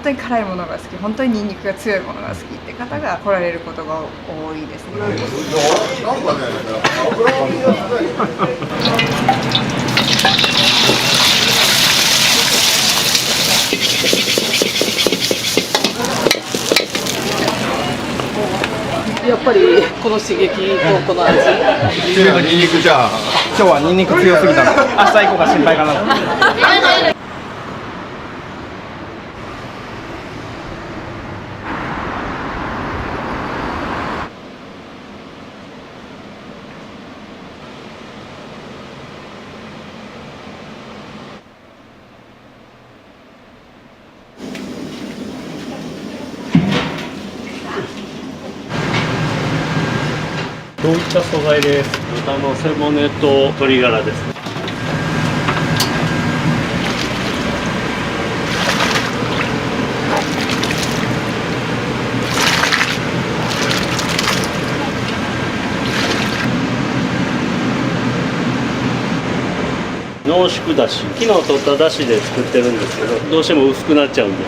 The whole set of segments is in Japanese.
当に辛いものが好き、本当にニンニクが強いものが好きって方が来られることが多いですね。なんかね、やっぱりこの刺激とこの味。ニンニクじゃあ今日はニンニク強すぎたの。明日以降が心配かな。どういった素材です？豚の背骨と鶏ガラです。濃縮だし、昨日取っただしで作ってるんですけど、どうしても薄くなっちゃうんで。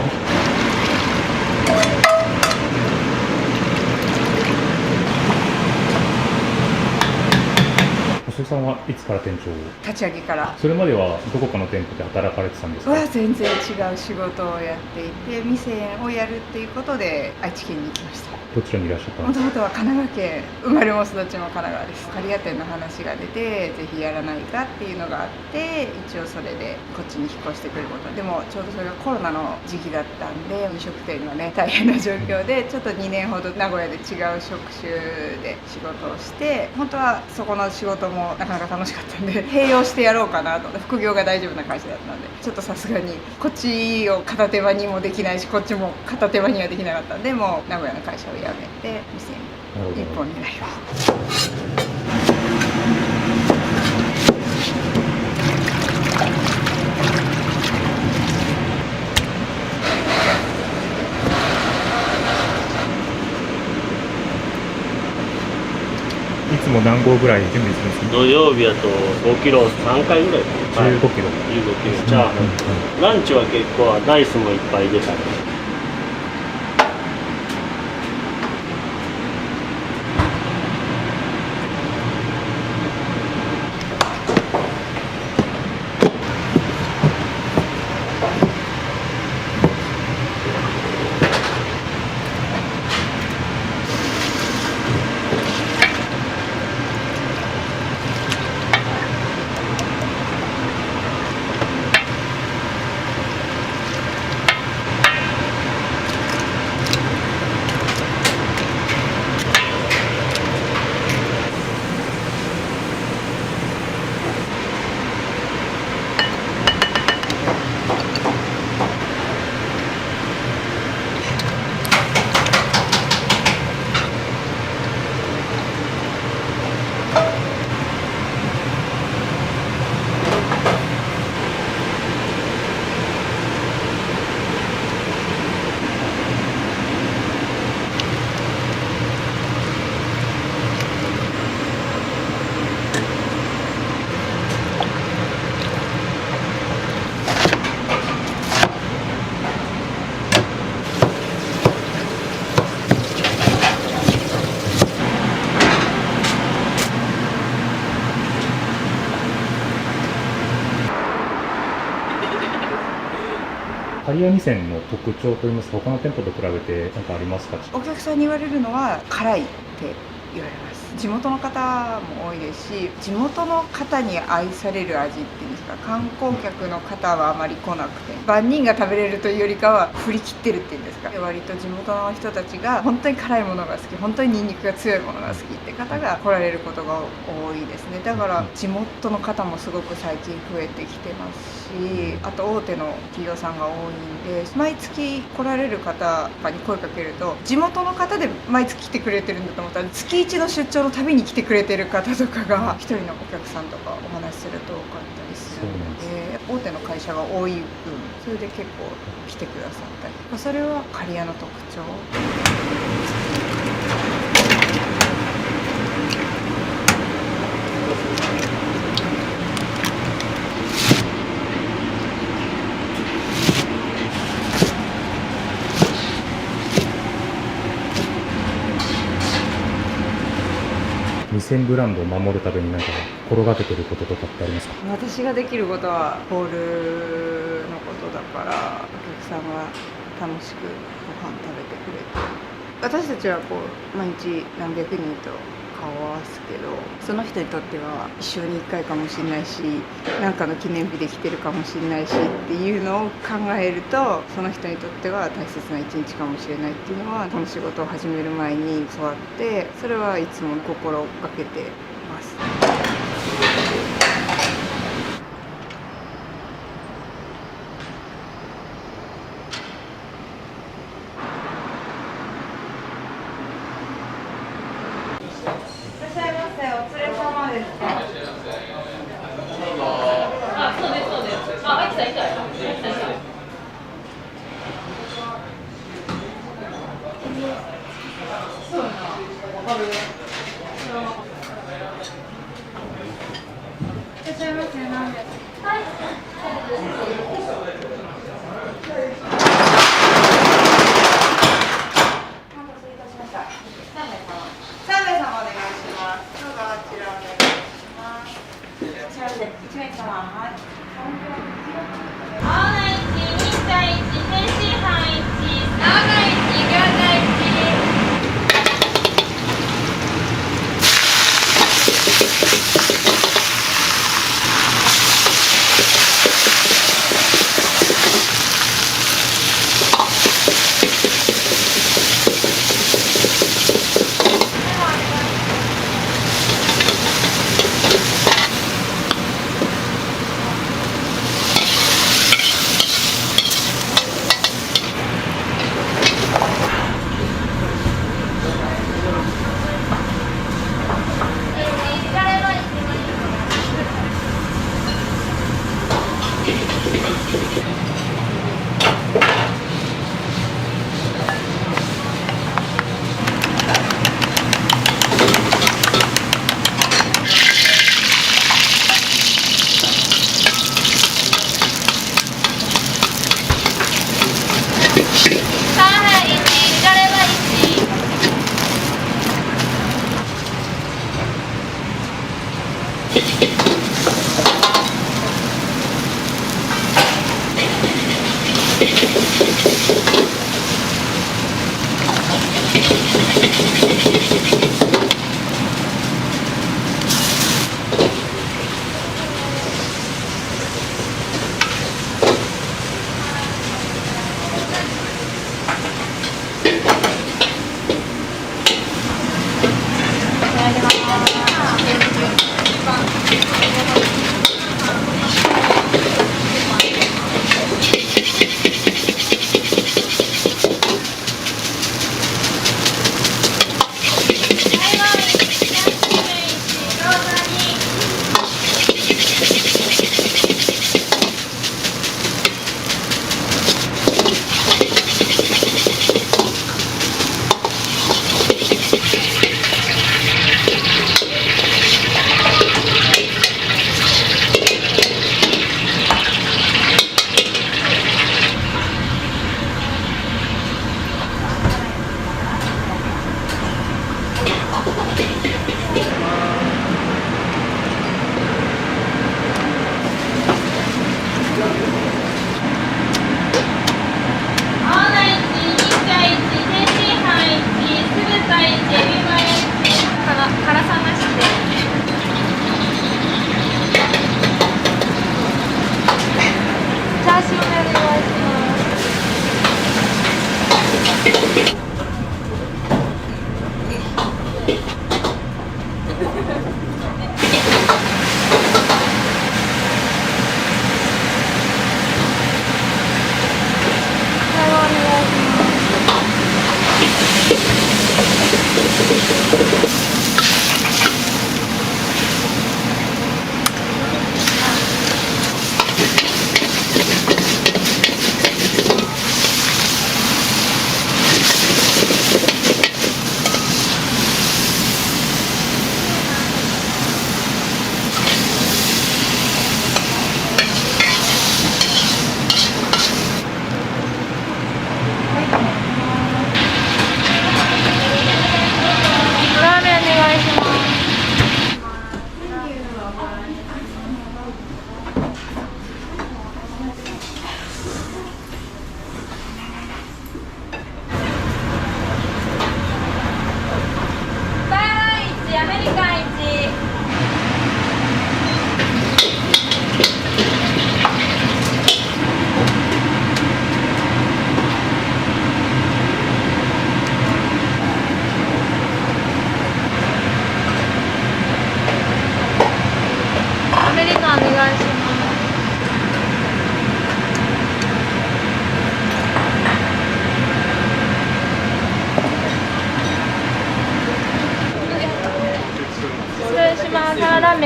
細井さんはいつから店長を？立ち上げから。それまではどこかの店舗で働かれてたんですか？は全然違う仕事をやっていて、店をやるっていうことで愛知県に行きました。どちらにいらっしゃったんですか？もともとは神奈川県、生まれも育ちも神奈川です。刈谷店の話が出て、ぜひやらないかっていうのがあって、一応それでこっちに引っ越してくること。でもちょうどそれがコロナの時期だったんで、飲食店がね大変な状況で、ちょっと2年ほど名古屋で違う職種で仕事をして、本当はそこの仕事もなかなか楽しかったんで併用してやろうかなと。副業が大丈夫な会社だったので、ちょっとさすがにこっちを片手間にもできないし、こっちも片手間にはできなかったんで、もう名古屋の会社を辞めて店に一本になりました。いつも何合ぐらい準備するんですか？土曜日やと5キロ3回ぐらいかな。15キロ。15キロ。チャーハン。ランチは結構ライスもいっぱい出たり。刈谷店の特徴といいますか、他の店舗と比べて何かありますか？お客さんに言われるのは辛いって言われます。地元の方も多いですし、地元の方に愛される味っていうんですか、観光客の方はあまり来なくて、万人が食べれるというよりかは振り切ってるっていうんですか、割と地元の人たちが本当に辛いものが好き、本当にニンニクが強いものが好きって方が来られることが多いですね。だから地元の方もすごく最近増えてきてますし、あと大手の企業さんが多いんで、毎月来られる方に声かけると、地元の方で毎月来てくれてるんだと思ったら、月1の出張の旅に来てくれてる方とかが一人のお客さんとかお話しすると多かったりするので、大手の会社が多い分、それで結構来てくださったり、それは刈谷の特徴。線ブランドを守るためになんか心がけてることとかってありますか？私ができることはホールのことだから、お客さんが楽しくご飯食べてくれて、私たちはこう毎日何百人と顔を合わすけど、その人にとっては一生に1回かもしれないし、何かの記念日で来てるかもしれないしっていうのを考えると、その人にとっては大切な一日かもしれないっていうのは、この仕事を始める前に教わって、それはいつも心がけてます。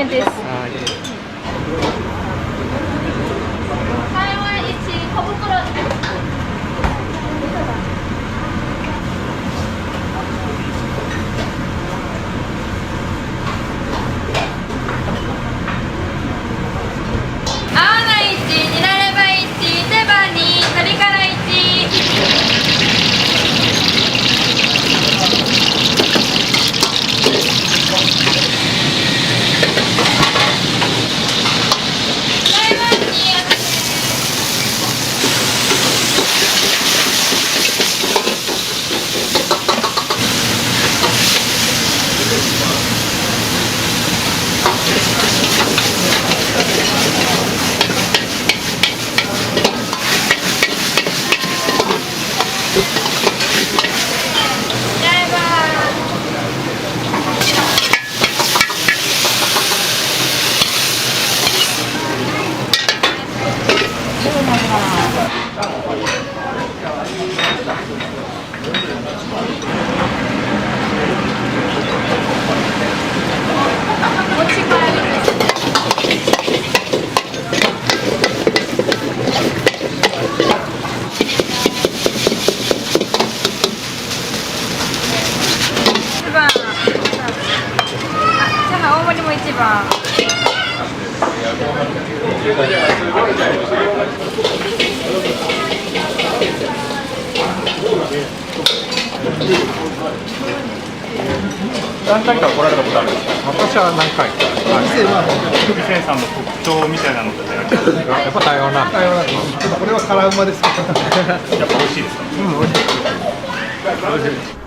麺です。はい。台湾一小袋。青菜1、ニラレバ1、手羽2、鶏ガラ1。台湾に大盛りも一番。何回か来られたことあるんですか？私は何回か。福井さんの特徴みたいなのってありますか？やっぱ台湾なんだ。台湾なんだ。これは辛うまですけど。やっぱ美味しいですか？美味しい。美味しい。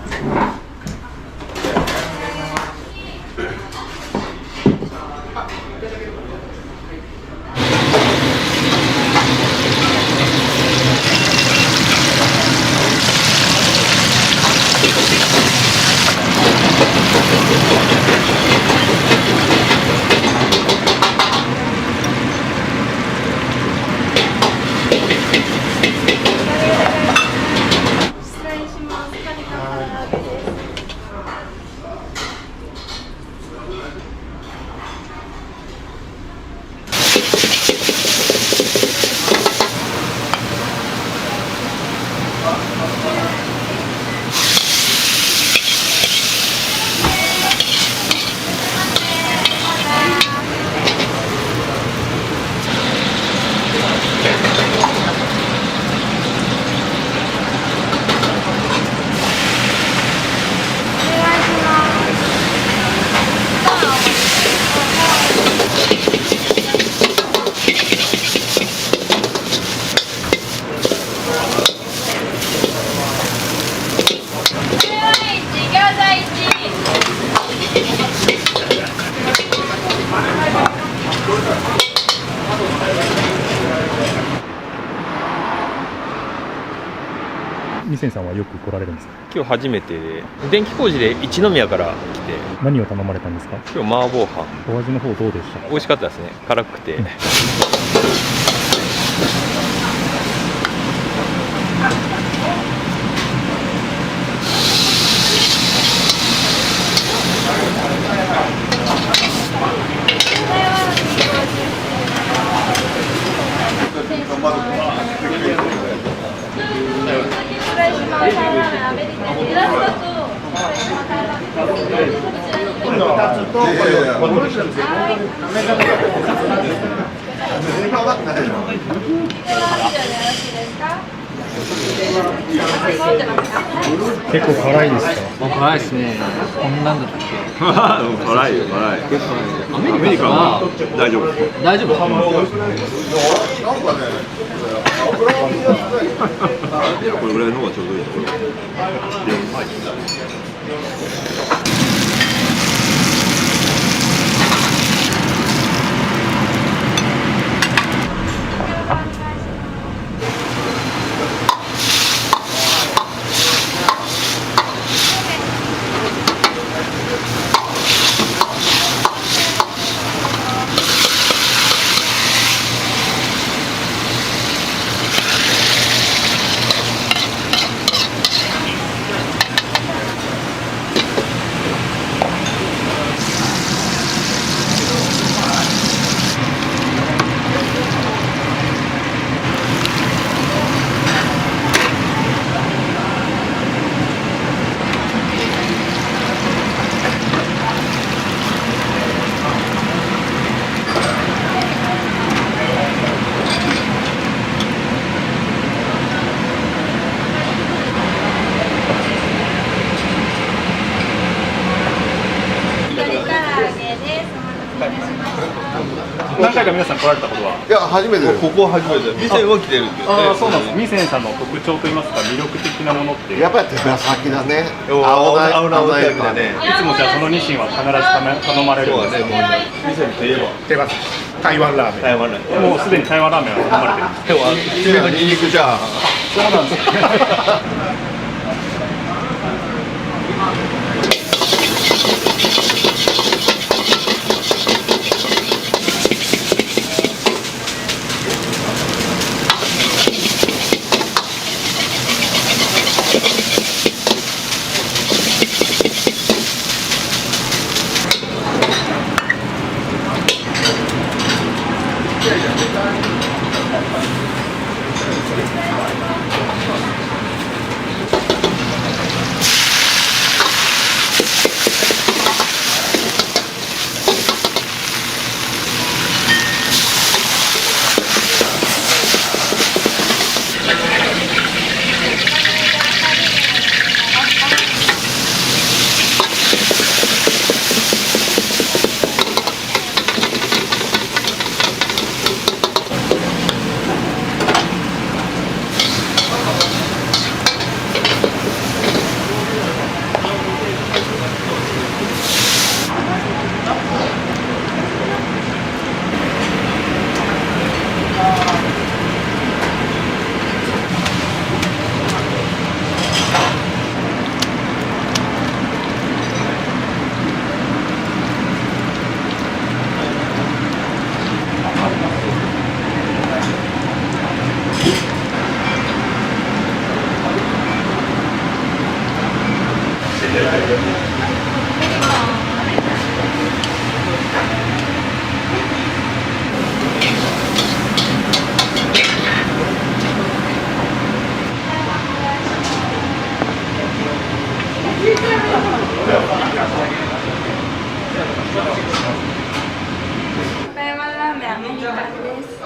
二千さんはよく来られるんですか？今日初めてで、電気工事で一宮から来て、何を頼まれたんですか？今日麻婆飯、お味の方どうでした？美味しかったですね。辛くて。結構辛いですか？辛いですね。こんなんだったっけ？辛いよ、辛い。アメリカは大丈夫。大丈夫？これぐらいの方がちょうどいいところ。回か皆さん来られたことは？いや初めてです。ここ初めて。店は来てるんですね。そうなんです。ミセンさんの特徴といいますか魅力的なものって。やっぱり手羽先だね。青菜いつもじゃあそのニシンは必ず頼まれるんですよ。店といえば手羽台湾ラーメン。台湾ラーメン。もうすでに台湾ラーメンは頼まれてるんです。今日はニンニクチャーハン。そうなんですね。台湾ラーメンアメリカンです。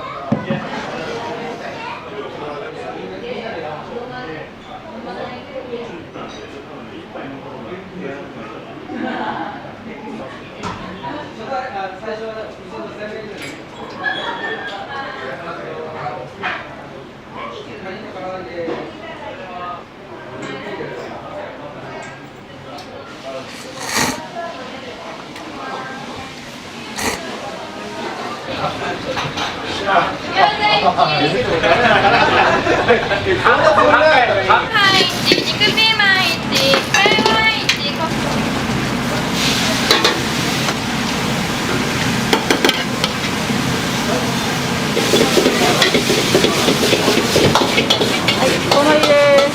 はい、肉ピーマン1、台湾1、おのりです。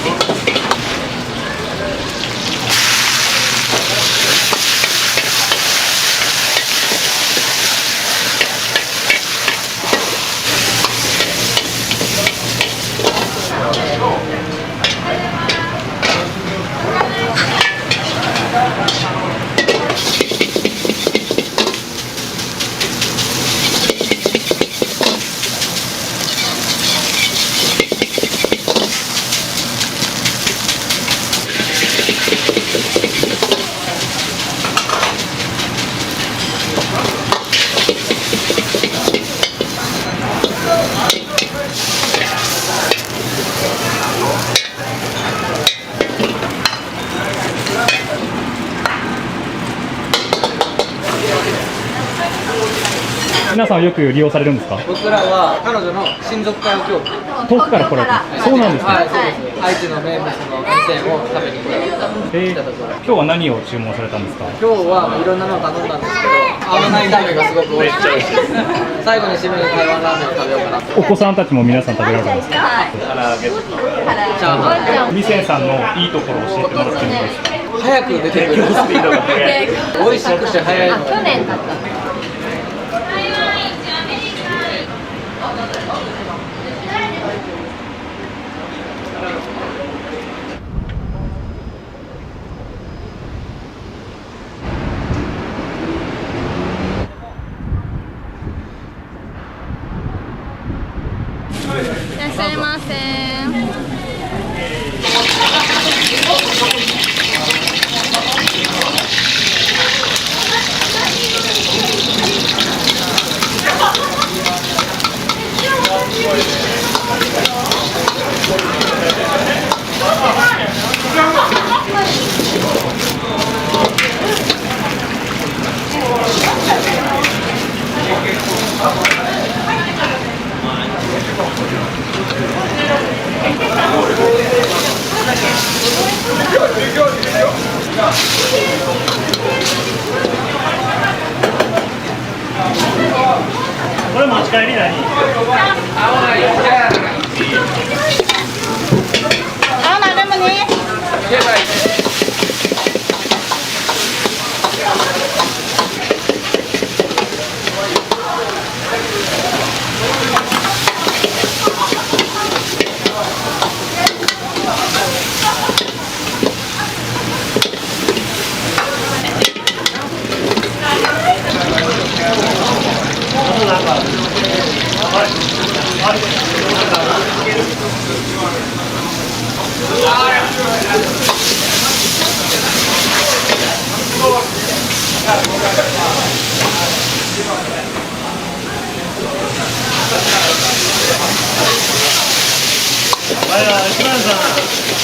皆さんはよく利用されるんですか？僕らは彼女の親族会を今日遠くから来られた。そうなんですね。はい、そうです。愛知の名物の店を食べに来られた。今日は何を注文されたんですか？今日はいろんなのを頼んだんですけど、合わないラーメンがすごく美味しいです。最後に締めに台湾ラーメンを食べようかなと。お子さんたちも皆さん食べられるんですか？チャーハン。ミセンさんのいいところを教えてもらってもいいですか？早く出てくるスピードが速い。美味しくして早いの。去年だった。いらっしゃいませ。これ持ち帰り何？青菜でもね。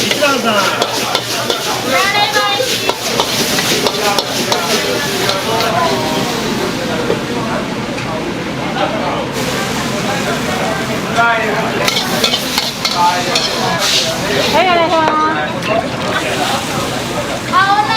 一番さん。はい、お願いします。青菜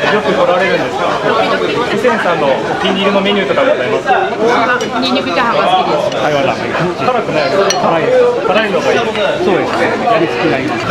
よく来られるんですか？四川さんのお気に入りのメニューとかございますか？ニンニクチャーハンが好きです。台湾ラーメン。辛くないですか？辛いです。辛いのがいい。そうですね。やりつきになります。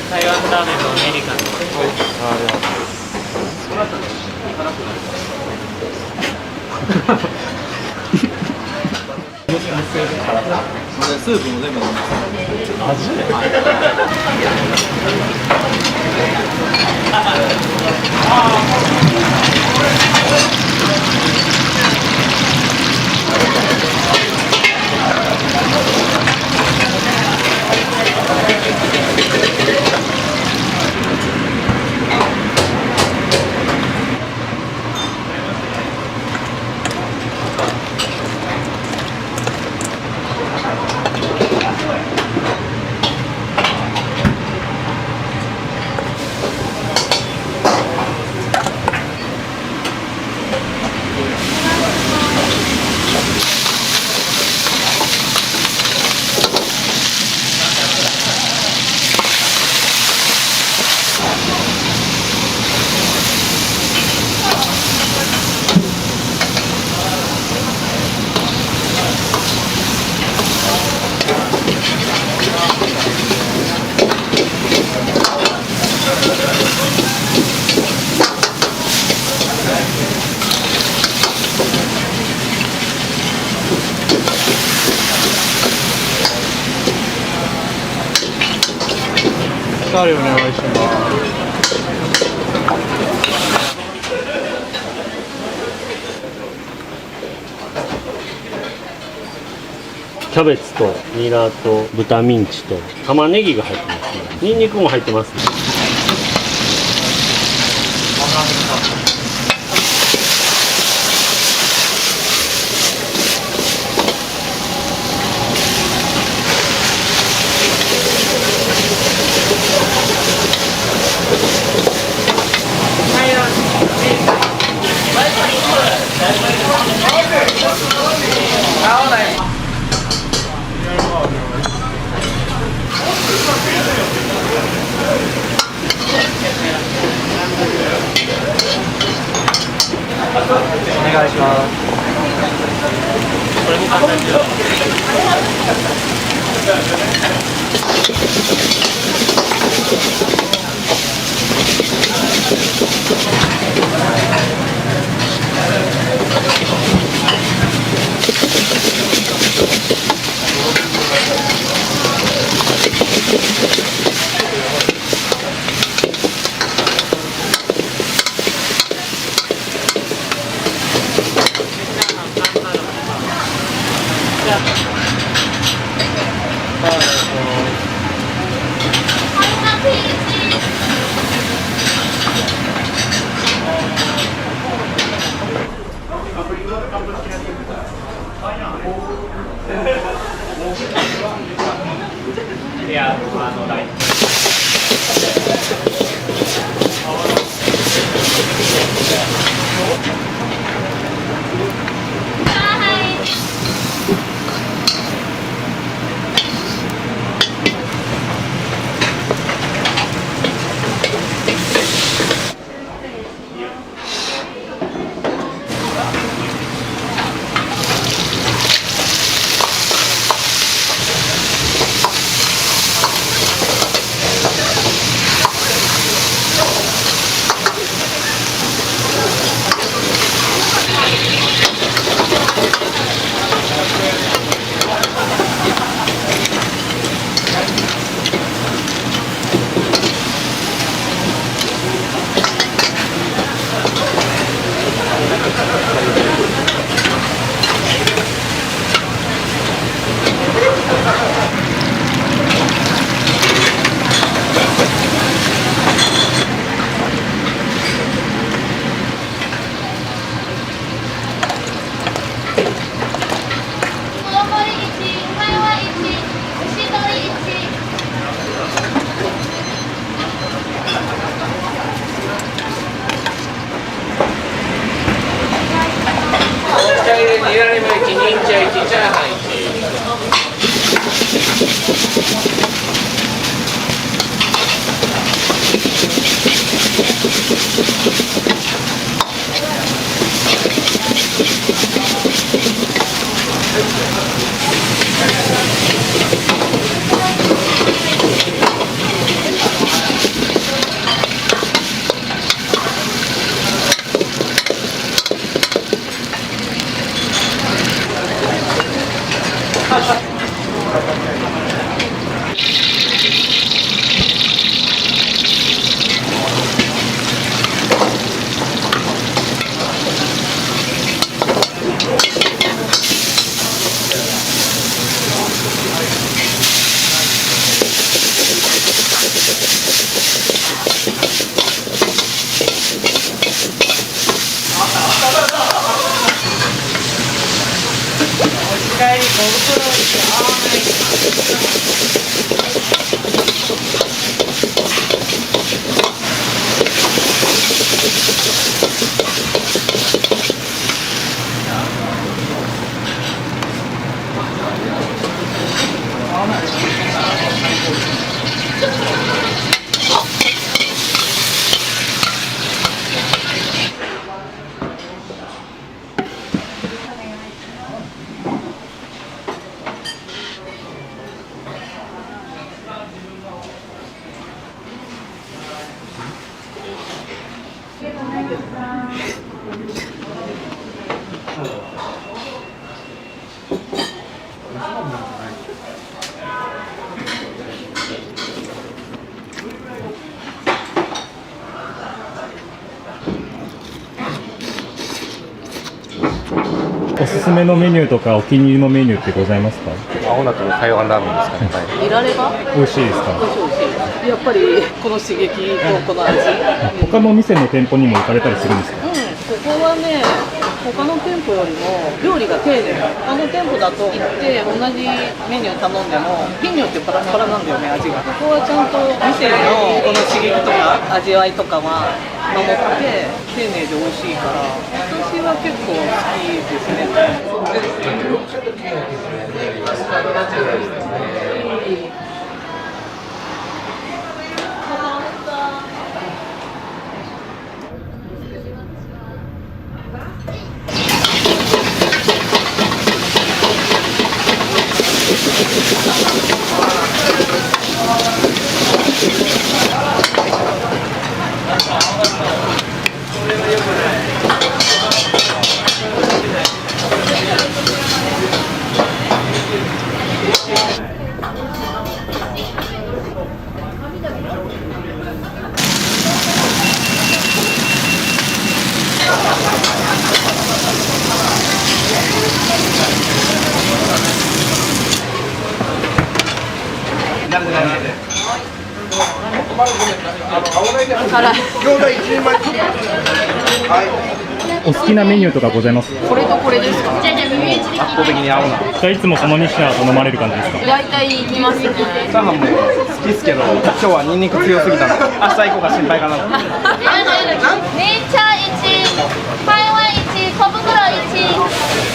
台湾ラーメンのアメリカン。スープも全部飲みます。おカレーお願いします。キャベツとニラと豚ミンチと玉ねぎが入ってますね。ニンニクも入ってますね。お願いします。すめのメニューとかお気に入りのメニューってございますか？青菜と台湾ラーメンですかね。ニラレバ美味しいですか？やっぱりこの刺激とこの味、他の店の店舗にも行かれたりするんですか？ここはね、他の店舗よりも料理が丁寧。他の店舗だと行って同じメニュー頼んでも日によってパラパラなんだよね、味が。ここはちゃんと店のこの刺激とか味わいとかは守って丁寧で美味しいから、私は結構好きですね。お好きなメニューとかございます？これとこれですか？圧倒的に青菜。いつもその2品頼まれる感じですか？大体行きますね。チャーハンも好きですけど、今日はニンニク強すぎたので、明日以降が心配かなと。ネイチャー1、台湾1、小袋1。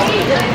餃子1。